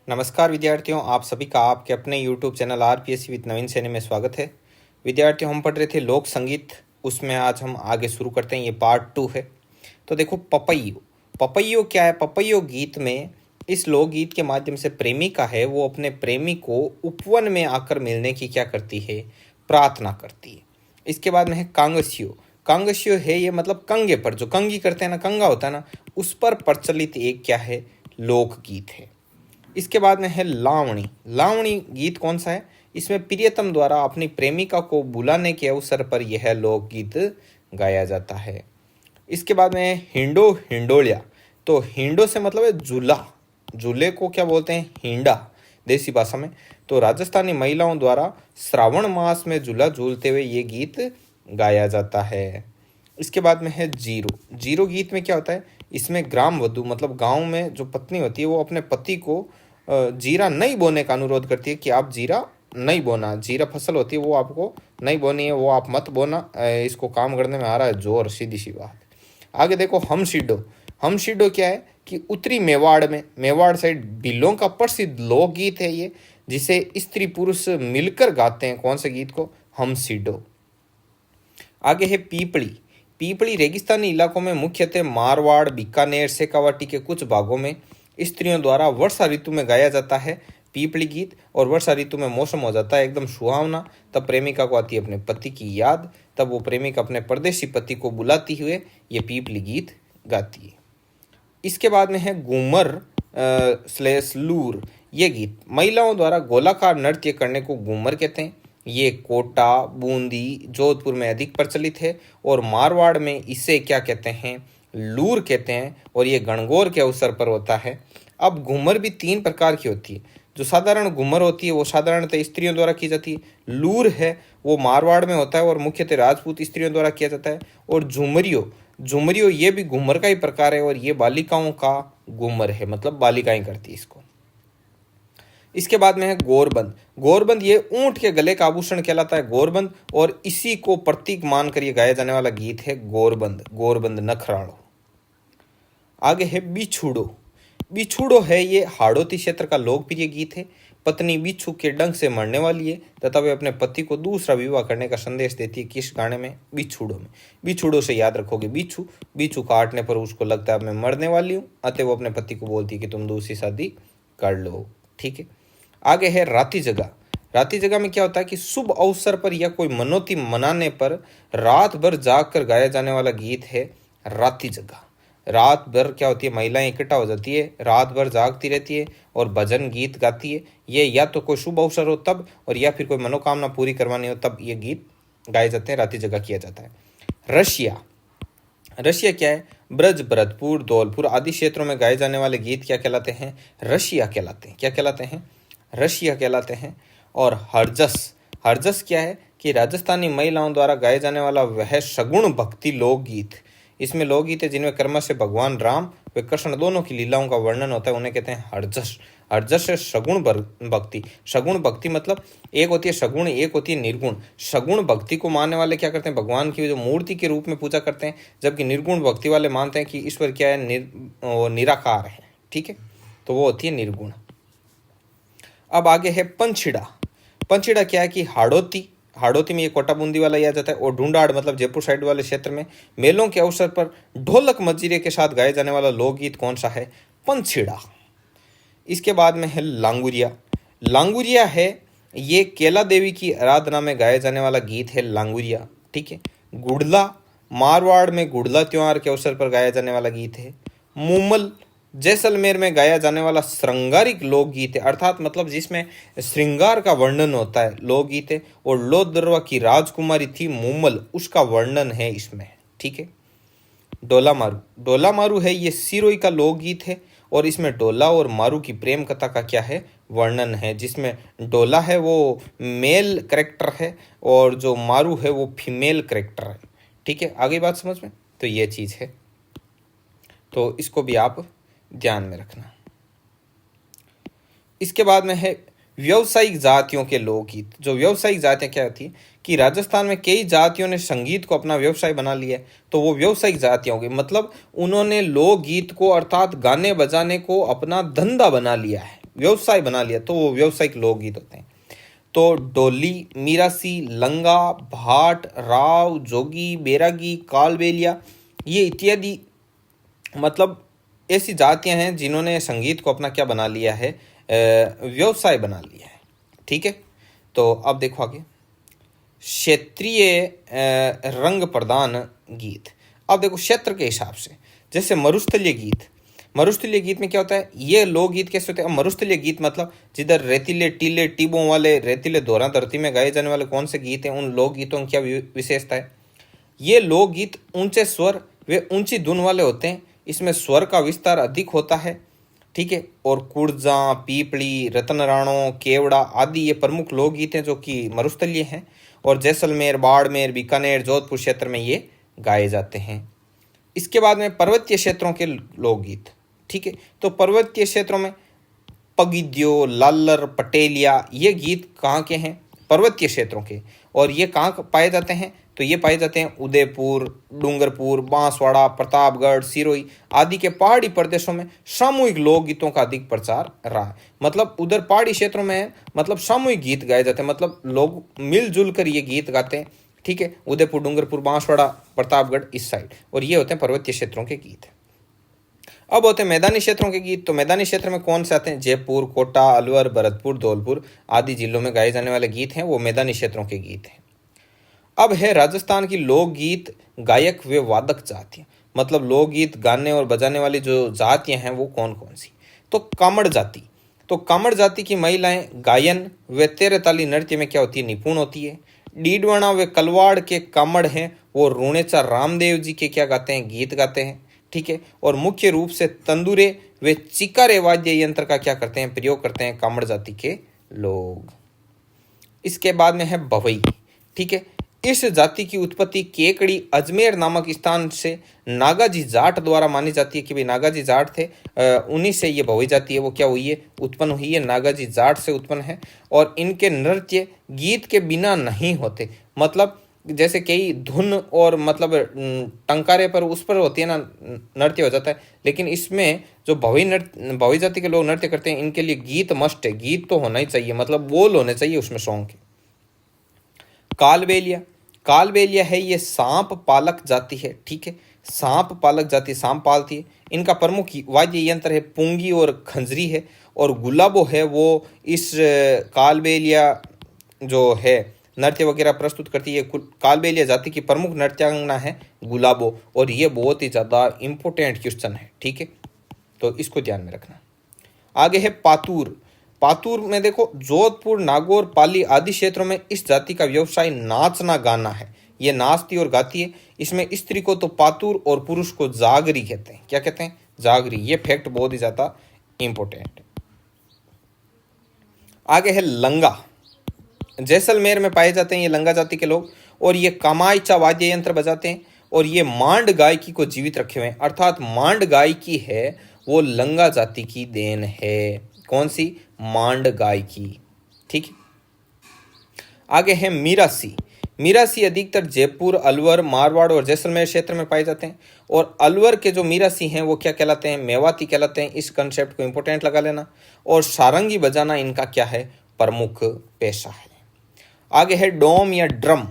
नमस्कार विद्यार्थियों, आप सभी का आपके अपने YouTube चैनल आरपीएससी विद नवीन सैनी में स्वागत है। विद्यार्थियों, हम पढ़ रहे थे लोक संगीत, उसमें आज हम आगे शुरू करते हैं। ये पार्ट 2 है। तो देखो, पपैयो पपैयो क्या है? पपैयो गीत में इस लोकगीत के माध्यम से प्रेमिका है वो अपने प्रेमी को उपवन में आकर मिलने की क्या करती है? प्रार्थना करती है। इसके बाद में है कांगस्यो। कांगस्यो है ये मतलब कंगे पर, जो कंगी करते हैं ना, कंगा होता है ना, उस पर प्रचलित एक क्या है? लोकगीत है। इसके बाद में है लावणी। लावणी गीत कौन सा है? इसमें प्रियतम द्वारा अपनी प्रेमिका को बुलाने के अवसर पर यह लोकगीत गाया जाता है। इसके बाद में हिंडो हिंडोलिया। तो हिंडो से मतलब है झूला, झूले को क्या बोलते हैं? हिंडा देसी भाषा में। तो राजस्थानी महिलाओं द्वारा श्रावण मास में झूला झूलते हुए ये गीत गाया जाता है। इसके बाद में है जीरो। जीरो गीत में क्या होता है? इसमें ग्राम वधू मतलब गांव में जो पत्नी होती है वो अपने पति को जीरा नहीं बोने का अनुरोध करती है कि आप जीरा नहीं बोना, जीरा फसल होती है वो आपको नहीं बोनी है, वो आप मत बोना, इसको काम करने में आ रहा है जोर, सीधी सी बात। आगे देखो हम शिडो। हम शिडो क्या है कि उत्तरी मेवाड़ में, मेवाड़ साइड भीलों का प्रसिद्ध लोकगीत है ये, जिसे स्त्री पुरुष मिलकर गाते हैं। कौन से गीत को? हम शिडो। आगे है पीपली। पीपली रेगिस्तानी इलाकों में मुख्यतः मारवाड़, बीकानेर, शेखावाटी के कुछ भागों में स्त्रियों द्वारा वर्षा ऋतु में गाया जाता है पीपली गीत। और वर्षा ऋतु में मौसम हो जाता है एकदम सुहावना, तब प्रेमिका को आती है अपने पति की याद, तब वो प्रेमिका अपने परदेशी पति को बुलाती हुए ये पीपली गीत गाती है। इसके बाद में है घूमर स्लेस लूर। ये गीत महिलाओं द्वारा गोलाकार नृत्य करने को घूमर कहते हैं। ये कोटा, बूंदी, जोधपुर में अधिक प्रचलित है और मारवाड़ में इसे क्या कहते हैं? लूर कहते हैं। और ये गणगौर के अवसर पर होता है। अब घूमर भी 3 प्रकार की होती है। जो साधारण घूमर होती है वो साधारणतः स्त्रियों द्वारा की जाती है। लूर है वो मारवाड़ में होता है और मुख्यतः राजपूत स्त्रियों द्वारा किया जाता है। और झुमरियो, झुमरियो ये भी घूमर का ही प्रकार है और ये बालिकाओं का घूमर है, मतलब बालिकाएं करती है इसको। इसके बाद में है गोरबंद। गोरबंद ये ऊंट के गले का आभूषण कहलाता है गोरबंद, और इसी को प्रतीक मानकर ये गाया जाने वाला गीत है गोरबंद। गोरबंद नखराड़ो। आगे है बिछुड़ो। बिछुड़ो है ये हाड़ौती क्षेत्र का लोकप्रिय गीत है। पत्नी बिच्छू के डंक से मरने वाली है तथा वे अपने पति को दूसरा विवाह करने का संदेश देती है। किस गाने में? बिछुड़ो में। बिछुड़ो से याद रखोगे बिच्छू, बिच्छू काटने पर उसको लगता है मैं मरने वाली हूँ, अतः वो अपने पति को बोलती है कि तुम दूसरी शादी कर लो। ठीक है। आगे है राती जगह। राती जगह में क्या होता है कि शुभ अवसर पर या कोई मनोती मनाने पर रात भर जाग कर गाया जाने वाला गीत है राती जगह। रात भर क्या होती है? महिलाएं इकट्ठा हो जाती है, रात भर जागती रहती है और भजन गीत गाती है। ये या तो कोई शुभ अवसर हो तब, और या फिर कोई मनोकामना पूरी करवानी हो तब ये गीत गाए जाते हैं, राती जगह किया जाता है। रशिया। रशिया क्या है? ब्रज, भरतपुर, धौलपुर आदि क्षेत्रों में गाए जाने वाले गीत क्या कहलाते हैं? रशिया कहलाते हैं। क्या कहलाते हैं? रशिया कहलाते हैं। और हरजस। हरजस क्या है कि राजस्थानी महिलाओं द्वारा गाए जाने वाला वह सगुण भक्ति लोकगीत। इसमें लोकगीत है जिनमें क्रम से भगवान राम व कृष्ण दोनों की लीलाओं का वर्णन होता है, उन्हें कहते हैं हरजस। हरजस है सगुण भक्ति। सगुण भक्ति मतलब एक होती है सगुण, एक होती है निर्गुण। सगुण भक्ति को मानने वाले क्या करते हैं? भगवान की जो मूर्ति के रूप में पूजा करते हैं, जबकि निर्गुण भक्ति वाले मानते हैं कि ईश्वर क्या है? निराकार है। ठीक है, तो वो होती है निर्गुण। अब आगे है पंछिड़ा। पंछिड़ा क्या है कि हाड़ौती, हाड़ौती में ये कोटा बूंदी वाला लिया जाता है। और ढूंढाड़ मतलब जयपुर साइड वाले क्षेत्र में मेलों के अवसर पर ढोलक मजीरे के साथ गाए जाने वाला लोकगीत कौन सा है? पंछिड़ा। इसके बाद में है लांगुरिया। लांगुरिया है ये केला देवी की आराधना में गाया जाने वाला गीत है लांगुरिया। ठीक है। गुड़ला, मारवाड़ में गुड़ला त्योहार के अवसर पर गाया जाने वाला गीत है। मुमल जैसलमेर में गाया जाने वाला श्रृंगारिक लोकगीत है, अर्थात मतलब जिसमें श्रृंगार का वर्णन होता है लोकगीत है। और लोदरवा की राजकुमारी थी मुमल, उसका वर्णन है इसमें। ठीक है। डोला मारू। डोला मारू है ये सिरोही का लोकगीत है और इसमें डोला और मारू की प्रेम कथा का क्या है? वर्णन है, जिसमें डोला है वो मेल करेक्टर है और जो मारू है वो फीमेल करेक्टर है। ठीक है, आगे बात समझ में? तो ये चीज़ है, तो इसको भी आप ध्यान में रखना। इसके बाद में है व्यावसायिक जातियों के लोकगीत। जो व्यावसायिक जातियां क्या होती है कि राजस्थान में कई जातियों ने संगीत को अपना व्यवसाय बना लिया है, तो वो व्यावसायिक जातियां होंगी, मतलब उन्होंने लोकगीत को अर्थात गाने बजाने को अपना धंधा बना लिया है। व्यवसाय बना लिया तो वो व्यावसायिक लोकगीत होते हैं। तो डोली, मीरासी, लंगा, भाट, राव, जोगी, बैरागी, कालबेलिया, ये इत्यादि मतलब ऐसी जातियां हैं जिन्होंने संगीत को अपना क्या बना लिया है, व्यवसाय बना लिया है। ठीक है, तो अब देखो आगे क्षेत्रीय रंग प्रदान गीत। अब देखो क्षेत्र के हिसाब से, जैसे मरुस्थलीय गीत, मरुस्थलीय गीत में क्या होता है, ये लोकगीत कैसे होते हैं। मरुस्थलीय गीत मतलब जिधर रेतीले टीले टीबों वाले रेतीले दोहरा धरती में गाए जाने वाले कौन से गीत हैं, उन लोकगीतों की क्या विशेषता है। ये लोकगीत ऊंचे स्वर वे ऊंची धुन वाले होते हैं, इसमें स्वर का विस्तार अधिक होता है। ठीक है, और कुर्जा, पीपली, रतनराणो, केवड़ा आदि ये प्रमुख लोकगीत हैं जो कि मरुस्थलीय हैं, और जैसलमेर, बाड़मेर, बीकानेर, जोधपुर क्षेत्र में ये गाए जाते हैं। इसके बाद में पर्वतीय क्षेत्रों के लोकगीत। ठीक है, तो पर्वतीय क्षेत्रों में पगिद्यो, लालर, पटेलिया ये गीत कहाँ के हैं, पर्वतीय क्षेत्रों के। और ये कहाँ पाए जाते हैं, तो ये पाए जाते हैं उदयपुर, डूंगरपुर, बांसवाड़ा, प्रतापगढ़, सिरोही आदि के पहाड़ी प्रदेशों में सामूहिक लोकगीतों का अधिक प्रचार रहा है। मतलब उधर पहाड़ी क्षेत्रों में मतलब सामूहिक गीत गाए जाते हैं, मतलब लोग मिलजुल कर ये गीत गाते हैं। ठीक है, उदयपुर, डूंगरपुर, बांसवाड़ा, प्रतापगढ़ इस साइड, और ये होते हैं पर्वतीय क्षेत्रों के गीत। अब होते हैं मैदानी क्षेत्रों के गीत। तो मैदानी क्षेत्र में कौन से आते हैं, जयपुर, कोटा, अलवर, भरतपुर, धौलपुर आदि जिलों में गाए जाने वाले गीत हैं, वो मैदानी क्षेत्रों के गीत हैं। अब है राजस्थान की लोकगीत गायक व वादक जातियाँ, मतलब लोकगीत गाने और बजाने वाली जो जातियाँ हैं वो कौन कौन सी। तो कामड़ जाति, तो कामड़ जाति की महिलाएं गायन व तेरताली नृत्य में क्या होती है, निपुण होती है। डीडवाणा व कलवाड़ के कामड़ हैं वो रूणेचा रामदेव जी के क्या गाते हैं, गीत गाते हैं। ठीक है, और मुख्य रूप से तंदूरे व चिकारे वाद्य यंत्र का क्या करते हैं, प्रयोग करते हैं कामड़ जाति के लोग। इसके बाद में है भवई। ठीक है, इस जाति की उत्पत्ति केकड़ी अजमेर नामक स्थान से नागाजी जाट द्वारा मानी जाती है कि भाई नागाजी जाट थे, उन्हीं से ये भवई जाति है वो क्या हुई है, उत्पन्न हुई है, नागाजी जाट से उत्पन्न है। और इनके नृत्य गीत के बिना नहीं होते, मतलब जैसे कई धुन और मतलब टंकारे पर उस पर होती है ना, नृत्य हो जाता है, लेकिन इसमें जो भवई जाति के लोग नृत्य करते हैं इनके लिए गीत मस्ट है, गीत तो होना ही चाहिए, मतलब बोल होने चाहिए उसमें सॉन्ग के। कालबेलिया, कालबेलिया है ये सांप पालक जाति है। ठीक है, सांप पालक जाति सांप पालती है। इनका प्रमुख वाद्य यंत्र है पुंगी और खंजरी है, और गुलाबो है वो इस कालबेलिया जो है नृत्य वगैरह प्रस्तुत करती है। कालबेलिया जाति की प्रमुख नृत्यांगना है गुलाबो, और ये बहुत ही ज़्यादा इम्पोर्टेंट क्वेश्चन है। ठीक है, तो इसको ध्यान में रखना। आगे है पातूर। पातूर में देखो जोधपुर, नागौर, पाली आदि क्षेत्रों में इस जाति का व्यवसाय नाचना गाना है, ये नाचती और गाती है। इसमें स्त्री को तो पातूर और पुरुष को जागरी कहते हैं। क्या कहते हैं, जागरी। ये फैक्ट बहुत ही ज्यादा इंपॉर्टेंट है। आगे है लंगा, जैसलमेर में पाए जाते हैं ये लंगा जाति के लोग, और ये कामायचा वाद्य यंत्र बजाते हैं, और ये मांड गायकी को जीवित रखे हुए हैं, अर्थात मांड गायकी है वो लंगा जाति की देन है। कौन सी, मांड गायकी। ठीक है, आगे है मीरासी। मीरासी अधिकतर जयपुर, अलवर, मारवाड़ और जैसलमेर क्षेत्र में पाए जाते हैं, और अलवर के जो मीरासी हैं वो क्या कहलाते हैं, मेवाती कहलाते हैं। इस कंसेप्ट को इंपॉर्टेंट लगा लेना। और सारंगी बजाना इनका क्या है, प्रमुख पेशा है। आगे है डोम या ड्रम,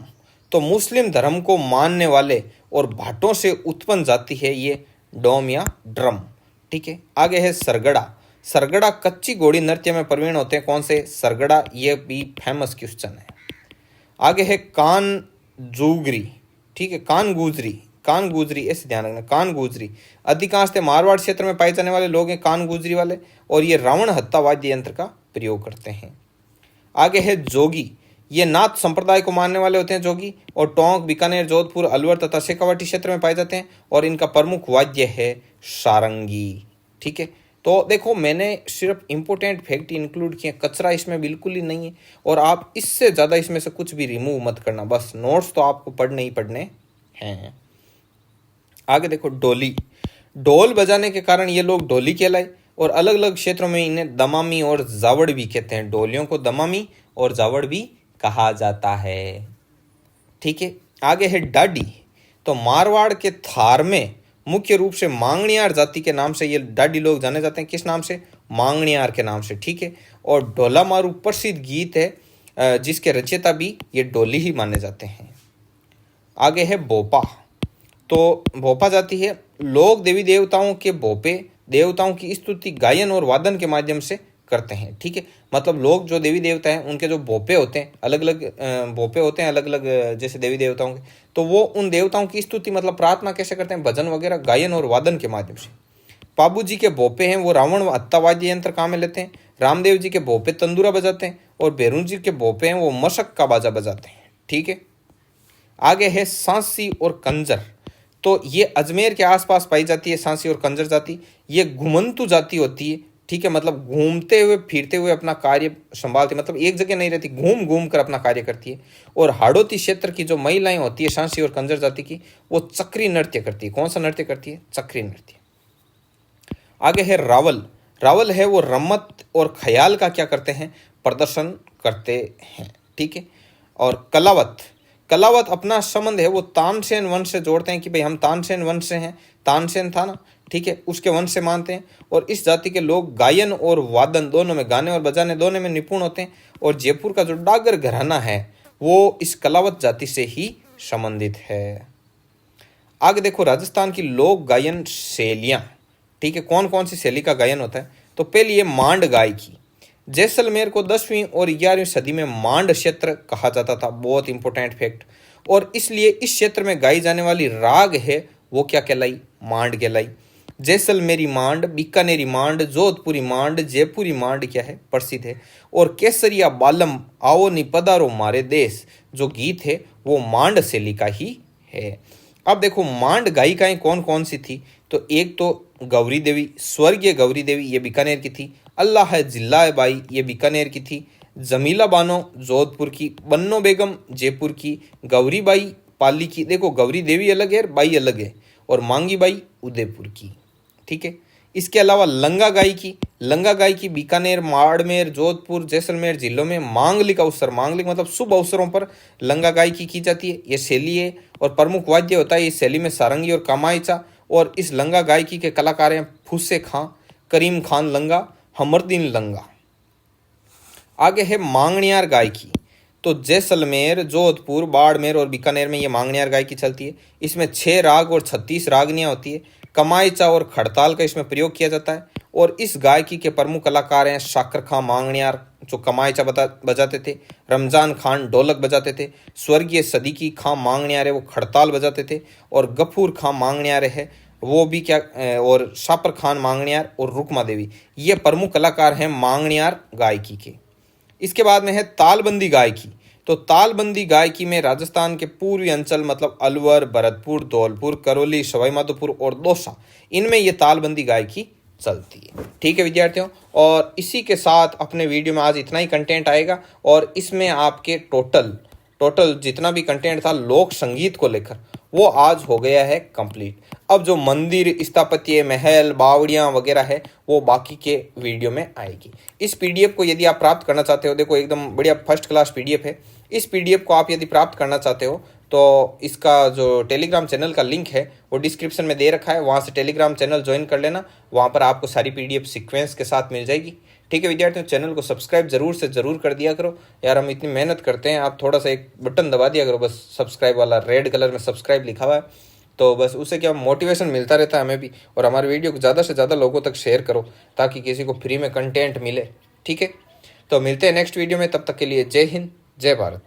तो मुस्लिम धर्म को मानने वाले और भाटों से उत्पन्न जाती है ये डोम या ड्रम। ठीक है, आगे है सरगड़ा। सरगड़ा कच्ची घोड़ी नृत्य में प्रवीण होते हैं। कौन से, सरगड़ा। ये भी फेमस क्वेश्चन है। आगे है कान जूगरी। ठीक है, कान गुजरी, कान गुजरी ऐसे ध्यान रखना, कान गुजरी अधिकांशतः मारवाड़ क्षेत्र में पाए जाने वाले लोग हैं कान गुजरी वाले, और ये रावण हत्ता वाद्य यंत्र का प्रयोग करते हैं। आगे है जोगी, ये नाथ संप्रदाय को मानने वाले होते हैं जोगी, और टोंक, बीकानेर, जोधपुर, अलवर तथा शेखावाटी क्षेत्र में पाए जाते हैं, और इनका प्रमुख वाद्य है सारंगी। ठीक है, तो देखो मैंने सिर्फ इंपॉर्टेंट फैक्ट इंक्लूड किए, कचरा इसमें बिल्कुल ही नहीं है, और आप इससे ज़्यादा इसमें से कुछ भी रिमूव मत करना, बस नोट्स तो आपको पढ़ने ही पढ़ने हैं। आगे देखो डोली, ढोल बजाने के कारण ये लोग ढोली कहलाए, और अलग अलग क्षेत्रों में इन्हें दमामी और जावड़ भी कहते हैं। ढोलियों को दमामी और जावड़ भी कहा जाता है। ठीक है, आगे है डाडी, तो मारवाड़ के थार में मुख्य रूप से मांगणियार जाति के नाम से ये डाडी लोग जाने जाते हैं। किस नाम से, मांगणियार के नाम से, ठीक है। और ढोला मारू प्रसिद्ध गीत है जिसके रचयिता भी ये डोली ही माने जाते हैं। आगे है भोपा। तो भोपा जाति है लोग देवी देवताओं के भोपे देवताओं की स्तुति गायन और वादन के माध्यम से करते हैं, ठीक है। मतलब लोग जो देवी देवता हैं उनके जो भोपे होते हैं, अलग अलग भोपे होते हैं अलग अलग जैसे देवी देवताओं के, तो वो उन देवताओं की स्तुति मतलब प्रार्थना कैसे करते हैं, भजन वगैरह गायन और वादन के माध्यम से। पाबू जी के भोपे हैं वो रावण हत्ता वाद्य यंत्र काम में लेते हैं। रामदेव जी के भोपे तंदूरा बजाते हैं और भैरू जी के भोपे हैं वो मशक का बाजा बजाते हैं, ठीक है। आगे है सांसी और कंजर। तो ये अजमेर के आसपास पाई जाती है सांसी और कंजर जाति। ये घुमंतु जाति होती है, ठीक है। मतलब घूमते हुए फिरते हुए अपना कार्य संभालती, मतलब एक जगह नहीं रहती, घूम घूम कर अपना कार्य करती है। और हाड़ौती क्षेत्र की जो महिलाएं होती है सांसी और कंजर जाति की, वो चक्री नृत्य करती है। कौन सा नृत्य करती है? चक्री नृत्य। आगे है रावल। रावल है वो रमत और ख्याल का क्या करते हैं? प्रदर्शन करते हैं, ठीक है। और कलावत। कलावत अपना संबंध है वो तानसेन वंश से जोड़ते हैं कि भाई हम तानसेन वंश से हैं, तानसेन था ना, ठीक है, उसके वंश से मानते हैं। और इस जाति के लोग गायन और वादन दोनों में, गाने और बजाने दोनों में निपुण होते हैं। और जयपुर का जो डागर घराना है वो इस कलावत जाति से ही संबंधित है। आगे देखो राजस्थान की लोक गायन शैलियाँ, ठीक है। कौन कौन सी शैली का गायन होता है? तो पहली है मांड गायकी। जैसलमेर को 10वीं और 11वीं सदी में मांड क्षेत्र कहा जाता था, बहुत इंपॉर्टेंट फैक्ट। और इसलिए इस क्षेत्र में गाई जाने वाली राग है वो क्या कहलाई? मांड कहलाई। जैसलमेरी मांड, बीकानेरी मांड, जोधपुरी मांड, जयपुरी मांड क्या है? प्रसिद्ध है। और केसरिया बालम आओ नि पधारो मारे देश जो गीत है वो मांड शैली का ही है। अब देखो मांड गायिकाएं कौन कौन सी थी? तो एक तो गौरी देवी, स्वर्गीय गौरी देवी, ये बीकानेर की थी। अल्लाह है जिल्ला बाई, ये बीकानेर की थी। जमीला बानो जोधपुर की, बन्नो बेगम जयपुर की, गौरी बाई पाली की, देखो गौरी देवी अलग है बाई अलग है, और मांगी बाई उदयपुर की, ठीक है। इसके अलावा लंगा गाय की, लंगा गाय की बीकानेर, बाड़मेर, जोधपुर, जैसलमेर जिलों में मांगलिक अवसर, मांगलिक मतलब शुभ अवसरों पर लंगा गायकी की जाती है। ये शैली है और प्रमुख वाद्य होता है इस शैली में सारंगी और कामायचा। और इस लंगा गायकी के कलाकार हैं फुस्से खां, करीम खान लंगा, हमरदीन लंगा। आगे है मांगणियार गायकी। तो जैसलमेर, जोधपुर, बाड़मेर और बीकानेर में ये मांगणियार गायकी चलती है। इसमें 6 राग और 36 रागनियाँ होती है। कमायचा और खड़ताल का इसमें प्रयोग किया जाता है। और इस गायकी के प्रमुख कलाकार हैं शाकर खां मांगणियार जो कमायचा बजाते थे, रमजान खान ढोलक बजाते थे, स्वर्गीय सदीकी खां मांगणियार है वो खड़ताल बजाते थे, और गफूर खां मांगणियार है वो भी क्या, और शापर खान मांगणियार और रुकमा देवी, ये प्रमुख कलाकार हैं मांगणियार गायकी के। इसके बाद में है तालबंदी गायकी। तो तालबंदी गायकी में राजस्थान के पूर्वी अंचल मतलब अलवर, भरतपुर, धौलपुर, करौली, सवाईमाधोपुर और दौसा, इनमें ये तालबंदी गायकी चलती है, ठीक है विद्यार्थियों। और इसी के साथ अपने वीडियो में आज इतना ही कंटेंट आएगा। और इसमें आपके टोटल जितना भी कंटेंट था लोक संगीत को लेकर वो आज हो गया है कंप्लीट। अब जो मंदिर, स्थापत्य, महल, बावड़ियाँ वगैरह है वो बाकी के वीडियो में आएगी। इस पीडीएफ को यदि आप प्राप्त करना चाहते हो, देखो एकदम बढ़िया फर्स्ट क्लास पीडीएफ है। इस पीडीएफ को आप यदि प्राप्त करना चाहते हो तो इसका जो टेलीग्राम चैनल का लिंक है वो डिस्क्रिप्शन में दे रखा है, वहाँ से टेलीग्राम चैनल ज्वाइन कर लेना। वहाँ पर आपको सारी पीडीएफ सीक्वेंस के साथ मिल जाएगी, ठीक है विद्यार्थियों। चैनल को सब्सक्राइब जरूर से जरूर कर दिया करो यार, हम इतनी मेहनत करते हैं, आप थोड़ा सा एक बटन दबा दिया करो बस, सब्सक्राइब वाला रेड कलर में सब्सक्राइब लिखा हुआ है, तो बस उससे क्या मोटिवेशन मिलता रहता है हमें भी। और हमारे वीडियो को ज़्यादा से ज़्यादा लोगों तक शेयर करो ताकि किसी को फ्री में कंटेंट मिले, ठीक है। तो मिलते हैं नेक्स्ट वीडियो में, तब तक के लिए जय हिंद, जय भारत।